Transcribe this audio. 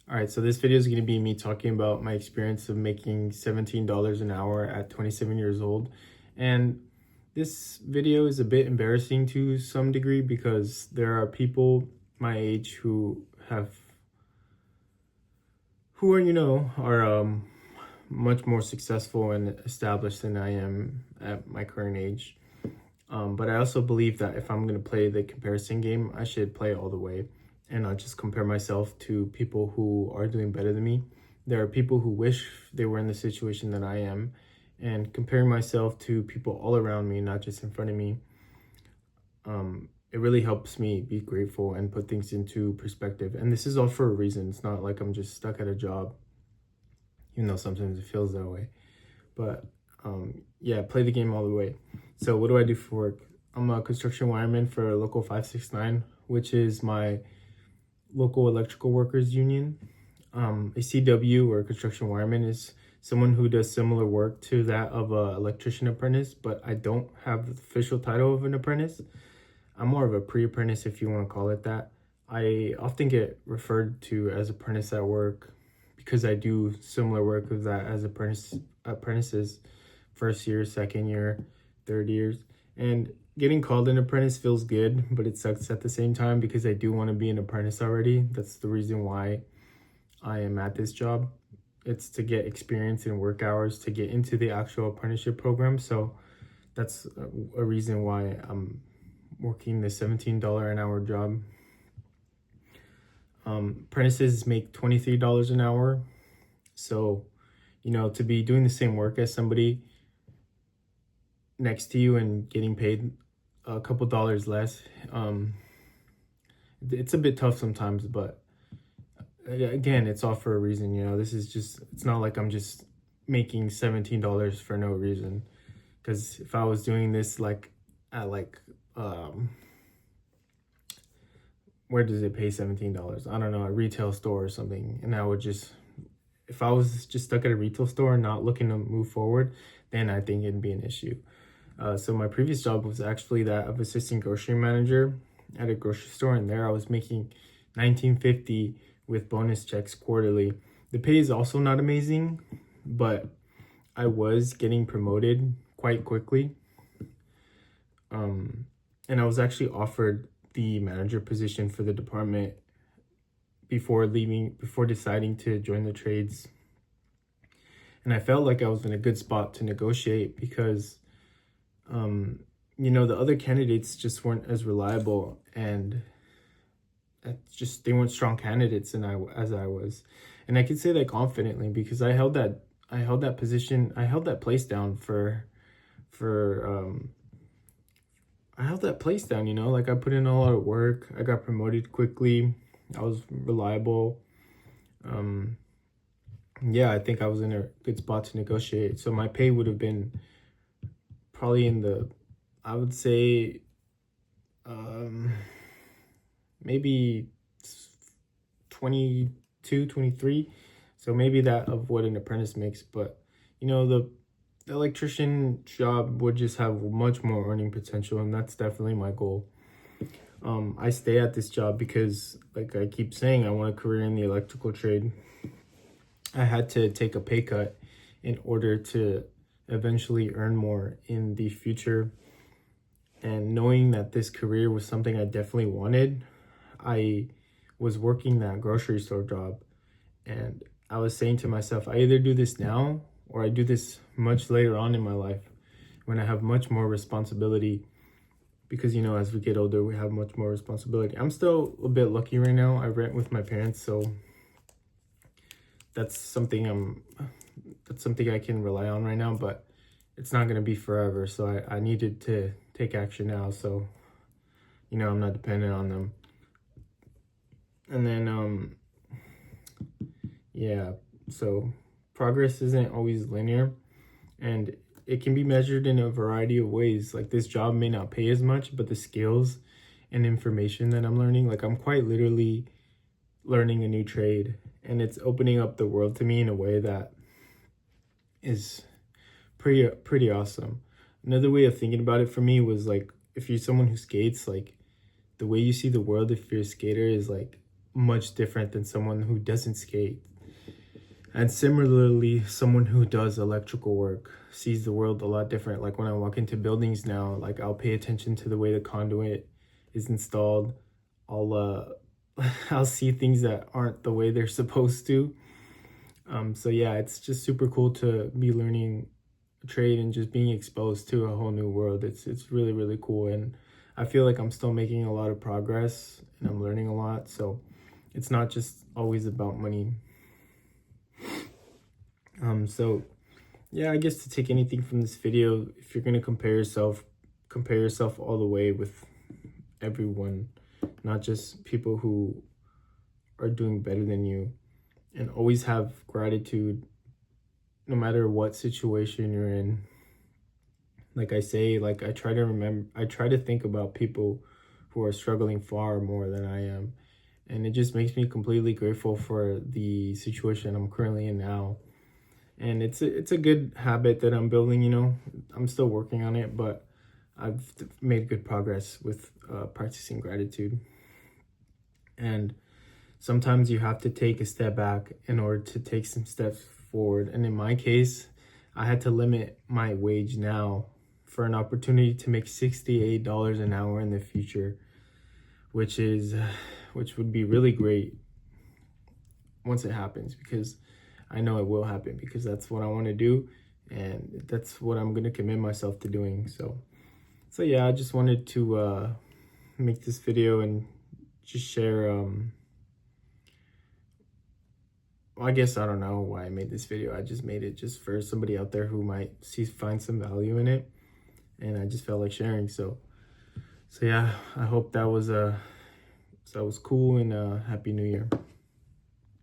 All right, so this video is going to be me talking about my experience of making $17 an hour at 27 years old. And this video is a bit embarrassing to some degree because there are people my age who are much more successful and established than I am at my current age. But I also believe that if I'm going to play the comparison game, I should play all the way and not just compare myself to people who are doing better than me. There are people who wish they were in the situation that I am, and comparing myself to people all around me, not just in front of me, it really helps me be grateful and put things into perspective. And this is all for a reason. It's not like I'm just stuck at a job, even though sometimes it feels that way. But yeah, play the game all the way. So what do I do for work? I'm a construction wireman for Local 569, which is my local electrical workers union. A CW, or construction wireman, is someone who does similar work to that of a electrician apprentice, but I don't have the official title of an apprentice. I'm more of a pre-apprentice, if you want to call it that. I often get referred to as apprentice at work because I do similar work of that as apprentices, first year, second year, third years. And getting called an apprentice feels good, but it sucks at the same time because I do want to be an apprentice already. That's the reason why I am at this job. It's to get experience in work hours to get into the actual apprenticeship program. So that's a reason why I'm working the $17 an hour job. Apprentices make $23 an hour. So, to be doing the same work as somebody next to you and getting paid a couple dollars less, it's a bit tough sometimes, but again, it's all for a reason. It's not like I'm just making $17 for no reason. Because if I was doing this where does it pay $17? I don't know, a retail store or something. And if I was just stuck at a retail store and not looking to move forward, then I think it'd be an issue. So my previous job was actually that of assistant grocery manager at a grocery store, and there I was making $19.50 with bonus checks quarterly. The pay is also not amazing, but I was getting promoted quite quickly. And I was actually offered the manager position for the department before deciding to join the trades. And I felt like I was in a good spot to negotiate because, the other candidates just weren't as reliable, and they weren't strong candidates as I was. And I could say that confidently because I held that position, I held that place down I held that place down, like I put in a lot of work. I got promoted quickly. I was reliable. Yeah, I think I was in a good spot to negotiate. So my pay would have been probably I would say, maybe 22, 23. So maybe that of what an apprentice makes. But, the electrician job would just have much more earning potential, and that's definitely my goal. I stay at this job because, like I keep saying, I want a career in the electrical trade. I had to take a pay cut in order to eventually earn more in the future. And knowing that this career was something I definitely wanted, I was working that grocery store job, and I was saying to myself, I either do this now or I do this much later on in my life when I have much more responsibility. Because, as we get older, we have much more responsibility. I'm still a bit lucky right now. I rent with my parents, so that's something I can rely on right now, but it's not going to be forever. So I needed to take action now. So, I'm not dependent on them. And then, yeah, so progress isn't always linear, and it can be measured in a variety of ways. Like, this job may not pay as much, but the skills and information that I'm learning, like I'm quite literally learning a new trade, and it's opening up the world to me in a way that is pretty awesome. Another way of thinking about it for me was like, if you're someone who skates, like the way you see the world if you're a skater is like much different than someone who doesn't skate. And similarly, someone who does electrical work sees the world a lot different. Like when I walk into buildings now, like I'll pay attention to the way the conduit is installed. I'll I'll see things that aren't the way they're supposed to. So yeah, it's just super cool to be learning a trade and just being exposed to a whole new world. It's really, really cool, and I feel like I'm still making a lot of progress and I'm learning a lot. So it's not just always about money. So yeah, I guess to take anything from this video, if you're gonna compare yourself all the way with everyone, not just people who are doing better than you, and always have gratitude no matter what situation you're in. Like I say, like I try to think about people who are struggling far more than I am, and it just makes me completely grateful for the situation I'm currently in now. And it's a good habit that I'm building, you know. I'm still working on it, but I've made good progress with practicing gratitude. And sometimes you have to take a step back in order to take some steps forward. And in my case, I had to limit my wage now for an opportunity to make $68 an hour in the future, which would be really great once it happens, because I know it will happen, because that's what I want to do and that's what I'm going to commit myself to doing. So yeah, I just wanted to make this video and just share well, I guess I don't know why I made this video. I just made it just for somebody out there who might find some value in it, and I just felt like sharing. So yeah, I hope that was cool, and Happy New Year.